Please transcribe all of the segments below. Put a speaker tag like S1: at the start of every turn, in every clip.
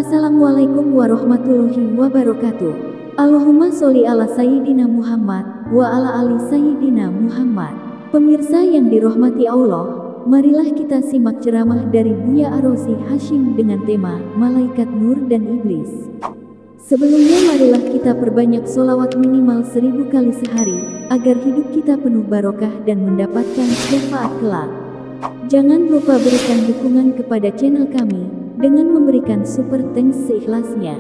S1: Assalamualaikum warahmatullahi wabarakatuh. Allahumma sholli ala Sayyidina Muhammad wa ala ali Sayyidina Muhammad. Pemirsa yang dirahmati Allah, marilah kita simak ceramah dari Buya Arozi Hashim dengan tema Malaikat Nur dan Iblis. Sebelumnya marilah kita perbanyak sholawat minimal 1000 kali sehari, agar hidup kita penuh barokah dan mendapatkan syafaat kelak. Jangan lupa berikan dukungan kepada channel kami dengan memberikan super thanks seikhlasnya.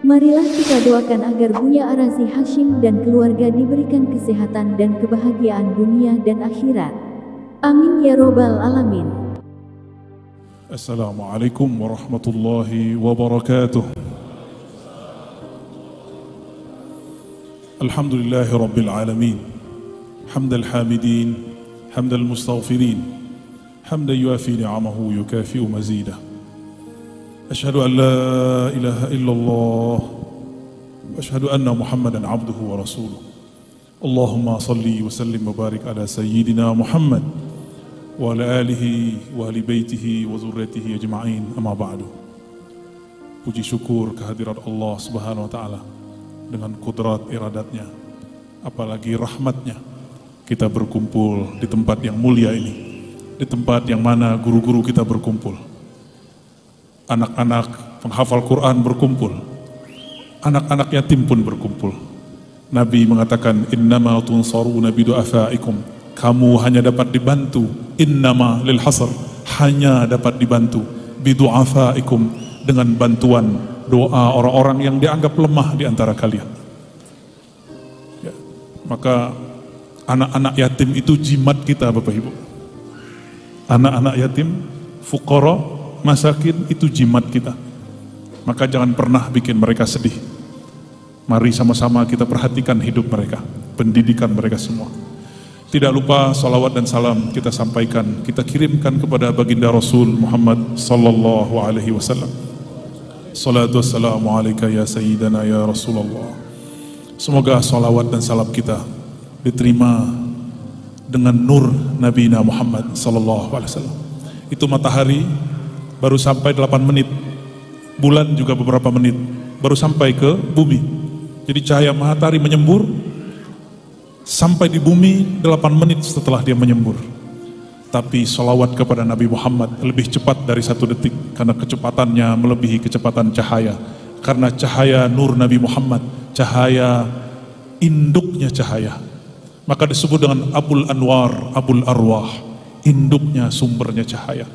S1: Marilah kita doakan agar Buya Arozi Hashim dan keluarga diberikan kesehatan dan kebahagiaan dunia dan akhirat. Amin ya robbal alamin.
S2: Assalamualaikum warahmatullahi wabarakatuh. Alhamdulillahi rabbil alamin. Hamdal hamidin, hamdal mustaghfirin, hamdan yuafi ni'amahu yukafi'u mazidah. Ashhadu an la ilaha illallah wa ashhadu anna Muhammadan abduhu wa rasuluh. Allahumma salli wa sallim wa barik ala sayyidina Muhammad wa ala alihi wa ahli baitihi wa zurriyatihi ajma'in, amma ba'du. Puji syukur kehadirat Allah Subhanahu wa taala dengan kudrat iradatnya, apalagi rahmatnya, kita berkumpul di tempat yang mulia ini, di tempat yang mana guru-guru kita berkumpul, anak-anak penghafal Quran berkumpul, anak-anak yatim pun berkumpul. Nabi mengatakan, innama tunsaruna bidu'afaikum, kamu hanya dapat dibantu, innama lil hasr, hanya dapat dibantu, bidu'afaikum, dengan bantuan doa orang-orang yang dianggap lemah di antara kalian. Ya, maka anak-anak yatim itu jimat kita, Bapak Ibu. Anak-anak yatim, fuqara, masakin itu jimat kita. Maka jangan pernah bikin mereka sedih. Mari sama-sama kita perhatikan hidup mereka, pendidikan mereka semua. Tidak lupa salawat dan salam kita sampaikan, kita kirimkan kepada baginda Rasul Muhammad sallallahu alaihi wasallam. Salatu wassalamu alaika ya sayyidana ya Rasulullah. Semoga salawat dan salam kita diterima dengan nur Nabi Muhammad sallallahu alaihi wasallam. Itu matahari baru sampai 8 menit, bulan juga beberapa menit, baru sampai ke bumi. Jadi cahaya matahari menyembur, sampai di bumi 8 menit setelah dia menyembur. Tapi sholawat kepada Nabi Muhammad lebih cepat dari 1 detik, karena kecepatannya melebihi kecepatan cahaya. Karena cahaya nur Nabi Muhammad, cahaya induknya cahaya, maka disebut dengan Abul Anwar, Abul Arwah, induknya, sumbernya cahaya.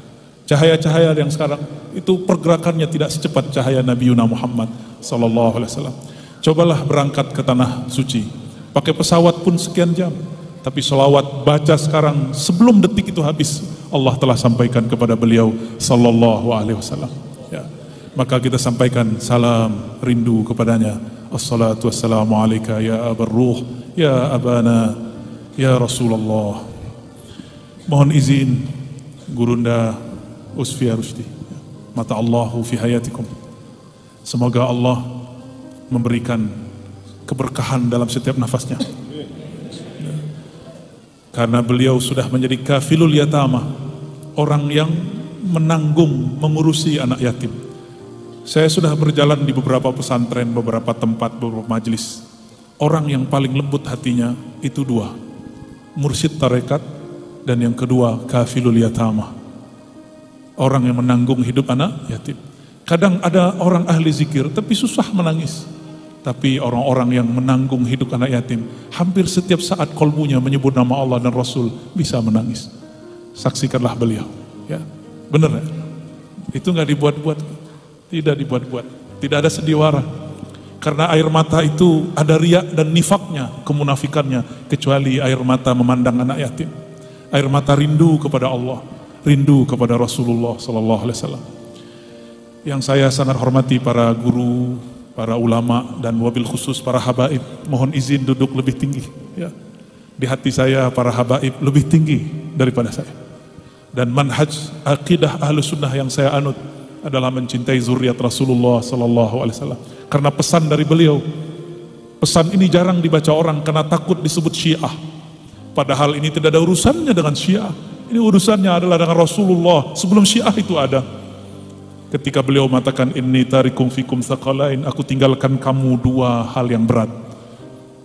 S2: Cahaya-cahaya yang sekarang itu pergerakannya tidak secepat cahaya Nabi Muhammad sallallahu alaihi wasallam. Cobalah berangkat ke tanah suci, pakai pesawat pun sekian jam, tapi sholawat baca sekarang sebelum detik itu habis, Allah telah sampaikan kepada beliau sallallahu alaihi wasallam. Ya. Maka kita sampaikan salam rindu kepadanya. Assalatu wassalamu alaika ya abar ruh, ya abana, ya Rasulullah. Mohon izin Gurunda Usfia Rusdi, mata Allahu fi hayatikum. Semoga Allah memberikan keberkahan dalam setiap nafasnya. Karena beliau sudah menjadi kafilul yatama, orang yang menanggung, mengurusi anak yatim. Saya sudah berjalan di beberapa pesantren, beberapa tempat, beberapa majelis. Orang yang paling lembut hatinya itu 2, mursyid tarekat, dan yang kedua kafilul yatama, orang yang menanggung hidup anak yatim. Kadang ada orang ahli zikir tapi susah menangis. Tapi orang-orang yang menanggung hidup anak yatim, hampir setiap saat kolbunya menyebut nama Allah dan Rasul, bisa menangis. Saksikanlah beliau. Ya, benar ya? Itu nggak dibuat-buat, tidak dibuat-buat, tidak ada sendiwara. Karena air mata itu ada riya dan nifaknya, kemunafikannya, kecuali air mata memandang anak yatim. Air mata rindu kepada Allah, rindu kepada Rasulullah sallallahu alaihi wasallam. Yang saya sangat hormati para guru, para ulama, dan wabil khusus para habaib, mohon izin duduk lebih tinggi. Ya. Di hati saya para habaib lebih tinggi daripada saya. Dan manhaj akidah ahlus sunnah yang saya anut adalah mencintai zuriat Rasulullah sallallahu alaihi wasallam. Karena pesan dari beliau, pesan ini jarang dibaca orang karena takut disebut Syiah. Padahal ini tidak ada urusannya dengan Syiah. Ini urusannya adalah dengan Rasulullah. Sebelum Syiah itu ada. ketika beliau mengatakan inni tarikum fikum tsaqalain, aku tinggalkan kamu dua hal yang berat.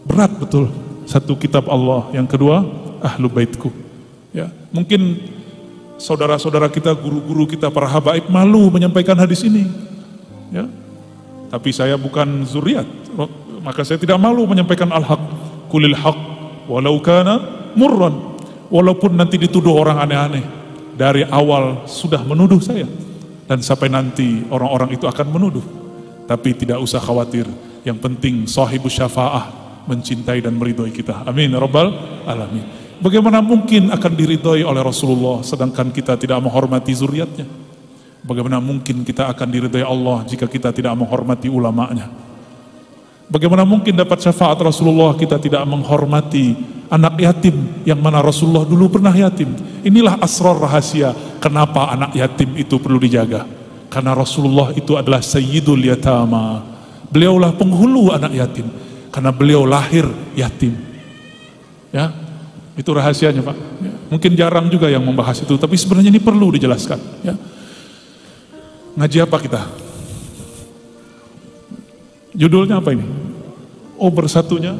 S2: Berat betul. Satu kitab Allah, yang kedua ahlu baitku. Ya, mungkin saudara-saudara kita, guru-guru kita, para habaib malu menyampaikan hadis ini. Ya. Tapi saya bukan zuriat, maka saya tidak malu menyampaikan al-haq. Qulil haq walau kana murran. Walaupun nanti dituduh orang aneh-aneh, dari awal sudah menuduh saya, dan sampai nanti orang-orang itu akan menuduh. Tapi tidak usah khawatir, yang penting sahibus syafa'ah mencintai dan meridhoi kita. Amin ya rabbal alamin. Bagaimana mungkin akan diridhoi oleh Rasulullah sedangkan kita tidak menghormati zuriatnya? Bagaimana mungkin kita akan diridhoi Allah jika kita tidak menghormati ulamanya? Bagaimana mungkin dapat syafaat Rasulullah kita tidak menghormati anak yatim yang mana Rasulullah dulu pernah yatim? Inilah asrar rahasia kenapa anak yatim itu perlu dijaga. Karena Rasulullah itu adalah sayyidul yatama. Beliaulah penghulu anak yatim karena beliau lahir yatim. Ya, itu rahasianya, Pak. Ya, mungkin jarang juga yang membahas itu, tapi sebenarnya ini perlu dijelaskan. Ya. Ngaji apa kita? Judulnya apa ini? Oh, bersatunya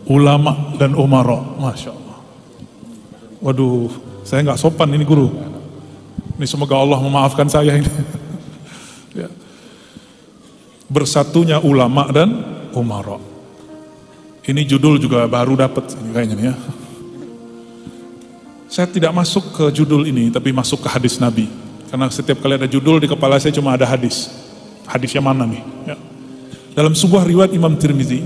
S2: ulama dan umara. Masya Allah. Waduh, saya nggak sopan ini guru. Ini semoga Allah memaafkan saya ini. Ya. Bersatunya ulama dan umara. Ini judul juga baru dapat kayaknya nih ya. Saya tidak masuk ke judul ini, tapi masuk ke hadis Nabi. Karena setiap kali ada judul di kepala saya cuma ada hadis. Hadisnya mana nih? Ya. Dalam sebuah riwayat Imam Tirmizi,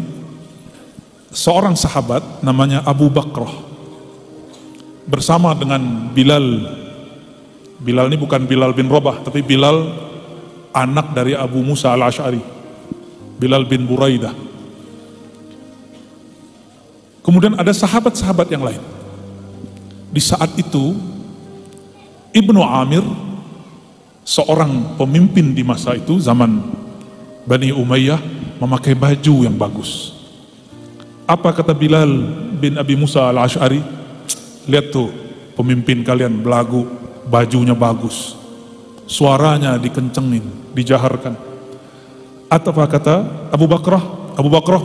S2: seorang sahabat namanya Abu Bakrah bersama dengan Bilal. Bilal ini bukan Bilal bin Rabah, tapi Bilal anak dari Abu Musa al-Ash'ari, Bilal bin Buraidah. Kemudian ada sahabat-sahabat yang lain. Di saat itu Ibnu Amir, seorang pemimpin di masa itu, zaman Bani Umayyah, memakai baju yang bagus. Apa kata Bilal bin Abi Musa al-Ash'ari? Lihat tuh, pemimpin kalian belagu, bajunya bagus, suaranya dikencengin, dijaharkan. Apa kata Abu Bakrah? Abu Bakrah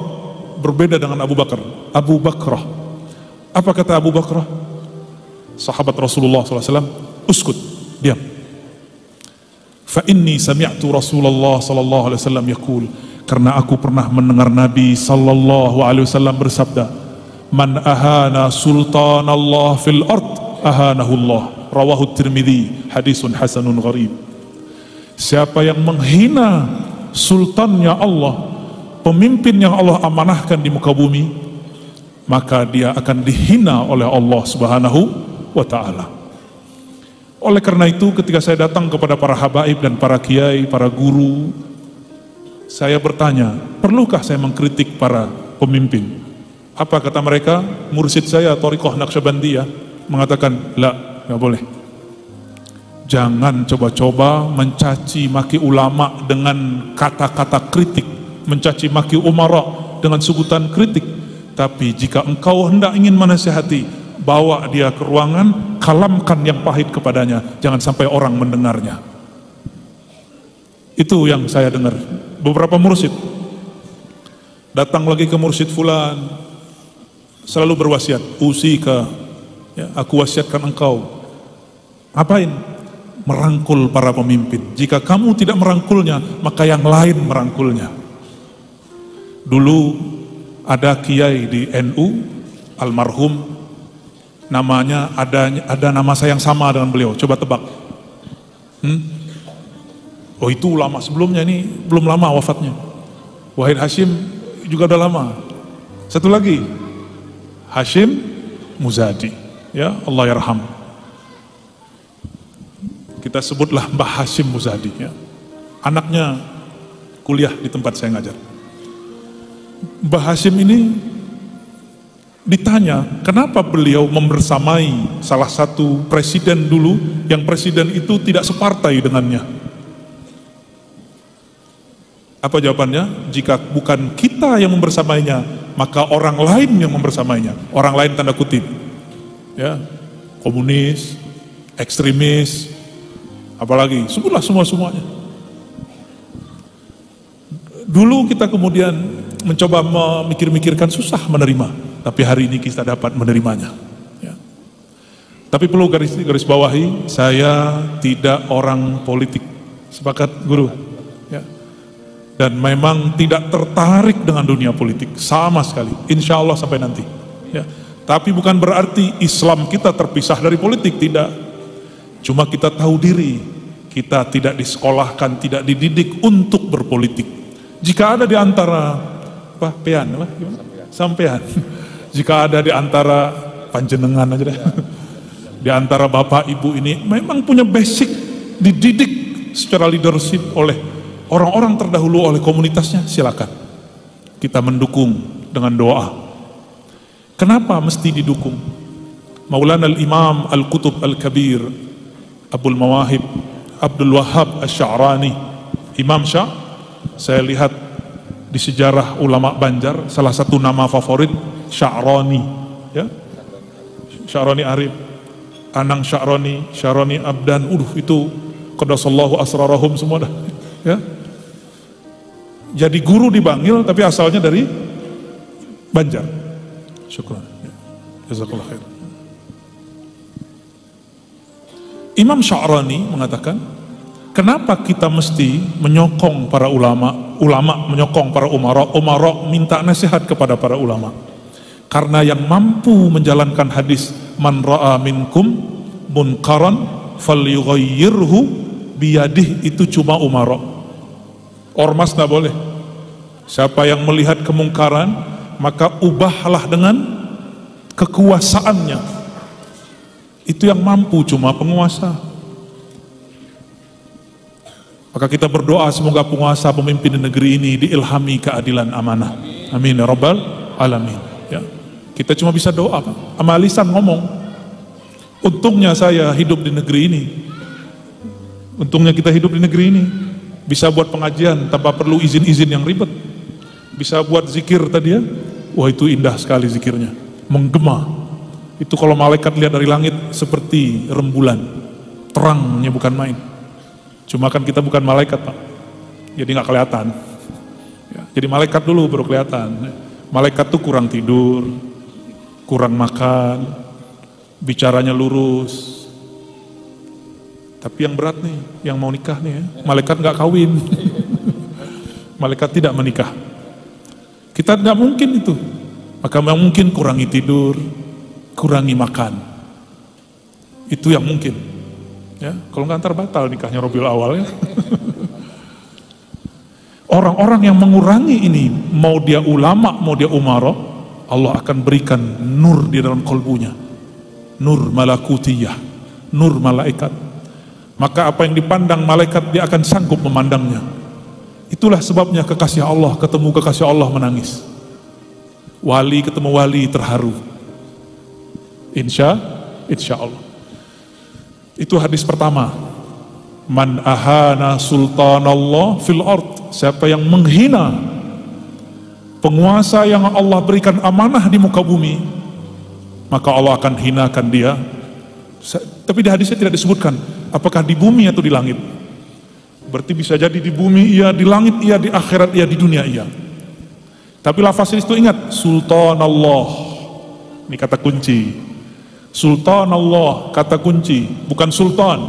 S2: berbeda dengan Abu Bakar. Abu Bakrah, apa kata Abu Bakrah? Sahabat Rasulullah SAW, uskut, diam. Fa inni sami'tu Rasulullah sallallahu alaihi wasallam yaqul, karena aku pernah mendengar Nabi sallallahu alaihi wasallam bersabda, man ahana sultanallah fil ard ahanahullah. Rawahu Tirmidzi, hadisun hasanun gharib. Siapa yang menghina sultannya Allah, pemimpin yang Allah amanahkan di muka bumi, maka dia akan dihina oleh Allah Subhanahu wa ta'ala. Oleh karena itu, ketika saya datang kepada para habaib dan para kiai, para guru, saya bertanya, perlukah saya mengkritik para pemimpin? Apa kata mereka? Mursyid saya, Thariqah Naqsyabandiyah, mengatakan, la, nggak boleh. Jangan coba-coba mencaci maki ulama dengan kata-kata kritik, mencaci maki umara dengan sebutan kritik. Tapi jika engkau hendak ingin menasihati, bawa dia ke ruangan, kalamkan yang pahit kepadanya, jangan sampai orang mendengarnya. Itu yang saya dengar. Beberapa mursyid datang lagi ke mursyid fulan, selalu berwasiat, usika, ya, aku wasiatkan engkau. Ngapain? Merangkul para pemimpin. Jika kamu tidak merangkulnya, maka yang lain merangkulnya. Dulu ada kiai di NU, almarhum, namanya ada nama saya yang sama dengan beliau. Coba tebak. Oh, itu ulama sebelumnya, ini belum lama wafatnya. Wahid Hashim juga udah lama. Satu lagi, Hashim Muzadi, ya, Allah yarham. Kita sebutlah Mbah Hashim Muzadi, ya. Anaknya kuliah di tempat saya ngajar. Mbah Hashim ini ditanya, kenapa beliau membersamai salah satu presiden dulu, yang presiden itu tidak separtai dengannya. Apa jawabannya? Jika bukan kita yang membersamainya, maka orang lain yang membersamainya. Orang lain tanda kutip, ya, komunis, ekstremis, Apalagi, sebutlah semuanya. Dulu kita kemudian mencoba memikir-mikirkan, susah menerima. Tapi hari ini kita dapat menerimanya. Ya. Tapi perlu garis bawahi, saya tidak orang politik. Sepakat guru? Ya. Dan memang tidak tertarik dengan dunia politik. Sama sekali. Insya Allah sampai nanti. Ya. Tapi bukan berarti Islam kita terpisah dari politik, tidak. Cuma kita tahu diri, kita tidak disekolahkan, tidak dididik untuk berpolitik. Jika ada di antara sampean, jika ada di antara panjenengan aja deh, di antara bapak ibu ini memang punya basic, dididik secara leadership oleh orang-orang terdahulu, oleh komunitasnya, silakan. Kita mendukung dengan doa. Kenapa mesti didukung? Maulana al-Imam Al-Qutub Al-Kabir Abul Mawahib Abdul Wahhab Asy-Sya'rani, Imam Syah', saya lihat di sejarah ulama Banjar, salah satu nama favorit Sya'rani, ya, Sya'rani Arif, Anang Sya'rani Abdan, itu qadasallahu asrarahum semua dah, ya. Jadi guru di Bangil tapi asalnya dari Banjar. Syukran. Jazakallah khair. Imam Sya'rani mengatakan, kenapa kita mesti menyokong para ulama menyokong para umara minta nasihat kepada para ulama? Karena yang mampu menjalankan hadis man ra'a minkum munkaran falyughayyirhu biyadih itu cuma umara. Ormas tidak boleh. Siapa yang melihat kemungkaran, maka ubahlah dengan kekuasaannya. Itu yang mampu cuma penguasa. Maka kita berdoa semoga penguasa pemimpin di negeri ini diilhami keadilan amanah. Amin ya rabbal alamin. Ya. Kita cuma bisa doa, Pak. Sama lisan ngomong. Untungnya saya hidup di negeri ini. Untungnya kita hidup di negeri ini. Bisa buat pengajian tanpa perlu izin-izin yang ribet. Bisa buat zikir tadi ya. Wah, itu indah sekali zikirnya. Menggema. Itu kalau malaikat lihat dari langit seperti rembulan. Terangnya bukan main. Cuma kan kita bukan malaikat, Pak. Jadi nggak kelihatan. Ya, jadi malaikat dulu baru kelihatan. Malaikat tuh kurang tidur, kurang makan, bicaranya lurus. Tapi yang berat nih, yang mau nikah nih ya, malaikat nggak kawin. Malaikat tidak menikah. Kita nggak mungkin itu. Maka mungkin kurangi tidur, kurangi makan. Itu yang mungkin. Ya, kalau nggak antar batal nikahnya Rabiul Awal ya. Orang-orang yang mengurangi ini, mau dia ulama, mau dia umara, Allah akan berikan nur di dalam kalbunya. Nur malakutiyah, nur malaikat. Maka apa yang dipandang malaikat dia akan sanggup memandangnya. Itulah sebabnya kekasih Allah ketemu kekasih Allah menangis. Wali ketemu wali terharu. Insya Allah. Itu hadis pertama. Man ahana sultanallah fil ard. Siapa yang menghina penguasa yang Allah berikan amanah di muka bumi, maka Allah akan hinakan dia. Tapi di hadisnya tidak disebutkan apakah di bumi atau di langit. Berarti bisa jadi di bumi iya, di langit iya, di akhirat iya, di dunia iya. Tapi lafaz itu ingat, sultanallah. Ini kata kunci. Sultan Allah, kata kunci, bukan sultan.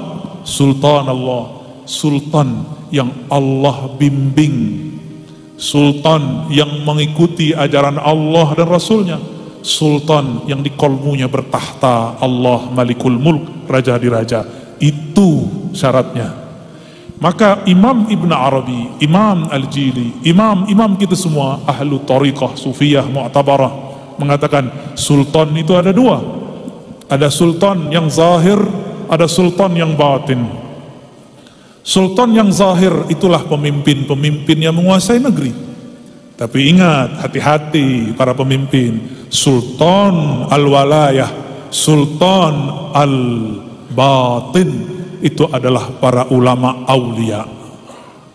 S2: Sultan Allah, sultan yang Allah bimbing, sultan yang mengikuti ajaran Allah dan Rasulnya, sultan yang di kolmunya bertahta Allah Malikul Mulk, raja di raja. Itu syaratnya. Maka Imam Ibn Arabi, Imam Al-Jili, imam kita semua ahlu tariqah, sufiyah, mu'tabarah, mengatakan sultan itu ada dua. Ada sultan yang zahir, ada sultan yang batin. Sultan yang zahir itulah pemimpin-pemimpin yang menguasai negeri. Tapi ingat, hati-hati para pemimpin. Sultan al-walayah, sultan al-batin, itu adalah para ulama aulia.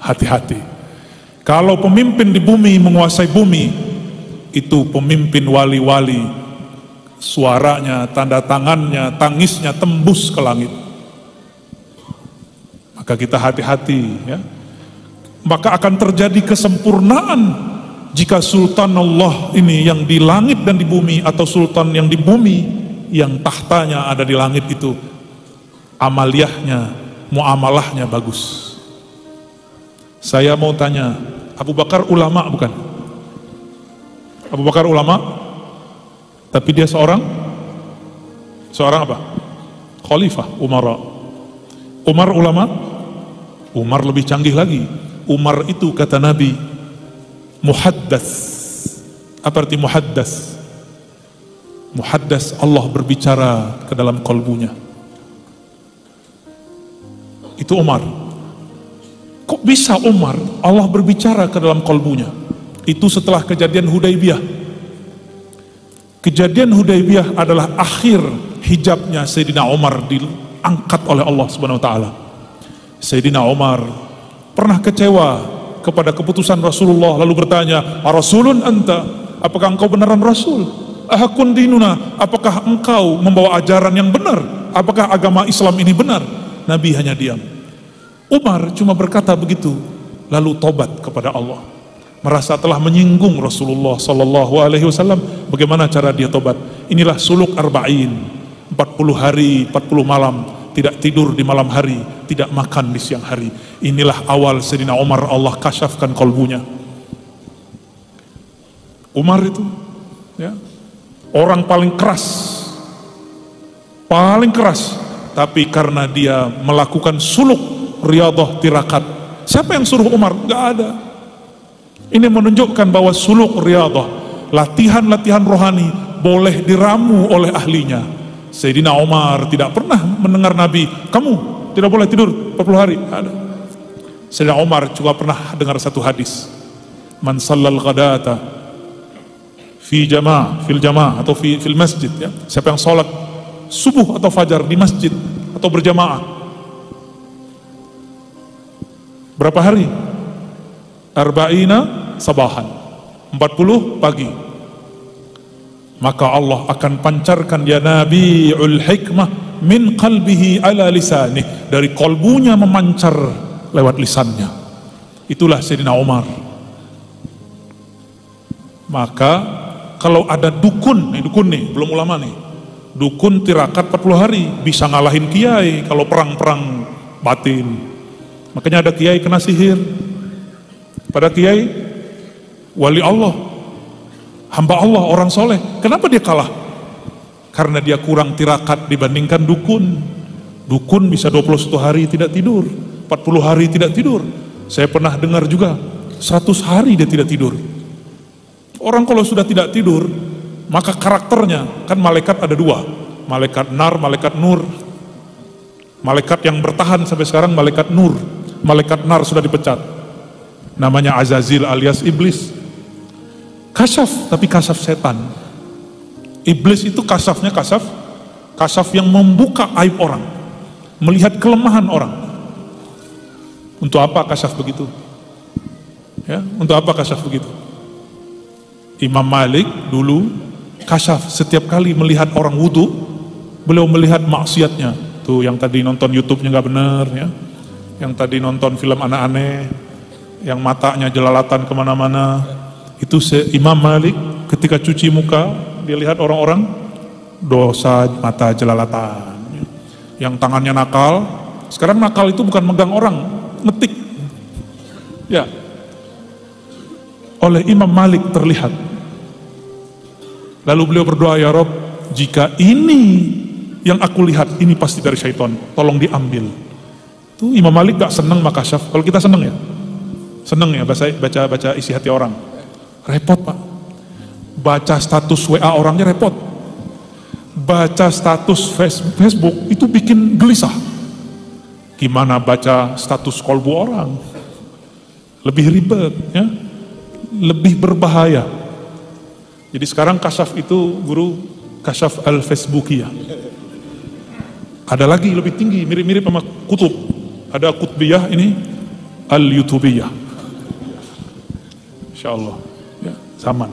S2: Hati-hati. Kalau pemimpin di bumi menguasai bumi, itu pemimpin wali-wali. Suaranya, tanda tangannya, tangisnya tembus ke langit. Maka kita hati-hati ya. Maka akan terjadi kesempurnaan jika Sultan Allah ini yang di langit dan di bumi, atau Sultan yang di bumi yang tahtanya ada di langit itu amaliyahnya, muamalahnya bagus. Saya mau tanya, Abu Bakar ulama bukan? Abu Bakar ulama, tapi dia seorang apa? Khalifah, umara. Umar ulama? Umar lebih canggih lagi. Umar itu kata Nabi muhaddas. Apa arti muhaddas? Muhaddas, Allah berbicara ke dalam kalbunya. Itu Umar. Kok bisa Umar Allah berbicara ke dalam kalbunya? Itu setelah kejadian Hudaybiyah. Kejadian Hudaybiyah adalah akhir hijabnya Sayyidina Umar diangkat oleh Allah Subhanahu wa taala. Sayyidina Umar pernah kecewa kepada keputusan Rasulullah, lalu bertanya, "Rasulun anta? Apakah engkau beneran rasul? Ahakun dinuna? Apakah engkau membawa ajaran yang benar? Apakah agama Islam ini benar?" Nabi hanya diam. Umar cuma berkata begitu, lalu tobat kepada Allah. Merasa telah menyinggung Rasulullah sallallahu alaihi wasallam, bagaimana cara dia tobat? Inilah suluk arba'in, 40 hari, 40 malam, tidak tidur di malam hari, tidak makan di siang hari. Inilah awal Sayyidina Umar Allah kasyafkan kalbunya. Umar itu ya, orang paling keras, tapi karena dia melakukan suluk riyadhah tirakat. Siapa yang suruh Umar? Gak ada. Ini menunjukkan bahwa suluk riyadhah, latihan-latihan rohani, boleh diramu oleh ahlinya. Sayyidina Umar tidak pernah mendengar Nabi, "Kamu tidak boleh tidur 40 hari." Ada. Sayyidina Umar juga pernah dengar satu hadis, "Man shallal ghadata fil jamaah atau fil masjid," ya. Siapa yang sholat subuh atau fajar di masjid atau berjamaah, berapa hari? Arba'ina sabahan, 40 pagi. Maka Allah akan pancarkan ya nabiul hikmah min qalbihi ala lisanih, dari kalbunya memancar lewat lisannya. Itulah Sayyidina Umar. Maka kalau ada dukun nih, belum ulama nih, dukun tirakat 40 hari bisa ngalahin kiai kalau perang-perang batin. Makanya ada kiai kena sihir, pada kiai wali Allah, hamba Allah, orang soleh. Kenapa dia kalah? Karena dia kurang tirakat dibandingkan dukun. Dukun bisa 21 hari tidak tidur, 40 hari tidak tidur. Saya pernah dengar juga 100 hari dia tidak tidur. Orang kalau sudah tidak tidur, maka karakternya, kan malaikat ada dua, malaikat nar, malaikat nur. Malaikat yang bertahan sampai sekarang malaikat nur. Malaikat nar sudah dipecat, namanya Azazil alias iblis. Kasyaf, tapi kasyaf setan. Iblis itu kasyafnya kasyaf yang membuka aib orang, melihat kelemahan orang. Untuk apa kasyaf begitu? Ya, untuk apa kasyaf begitu? Imam Malik dulu kasyaf setiap kali melihat orang wudu, beliau melihat maksiatnya. Tuh yang tadi nonton YouTube-nya nggak benar, ya. Yang tadi nonton film aneh-aneh, yang matanya jelalatan kemana-mana. Itu Imam Malik ketika cuci muka, dia lihat orang-orang dosa mata jelalatan. Yang tangannya nakal, sekarang nakal itu bukan megang orang, ngetik. Ya. Oleh Imam Malik terlihat. Lalu beliau berdoa, "Ya Rob, jika ini yang aku lihat, ini pasti dari syaitan, tolong diambil." Tuh Imam Malik gak seneng makasyaf. Kalau kita seneng ya? Seneng ya baca isi hati orang. Repot Pak. Baca status WA orangnya repot. Baca status Facebook itu bikin gelisah. Gimana baca status kolbu orang? Lebih ribet ya. Lebih berbahaya. Jadi sekarang kasyaf itu guru kasyaf al-Facebookiyah. Ada lagi lebih tinggi, mirip-mirip sama kutub. Ada kutbiyah, ini al-YouTubiyah. Insyaallah. Ya, zaman.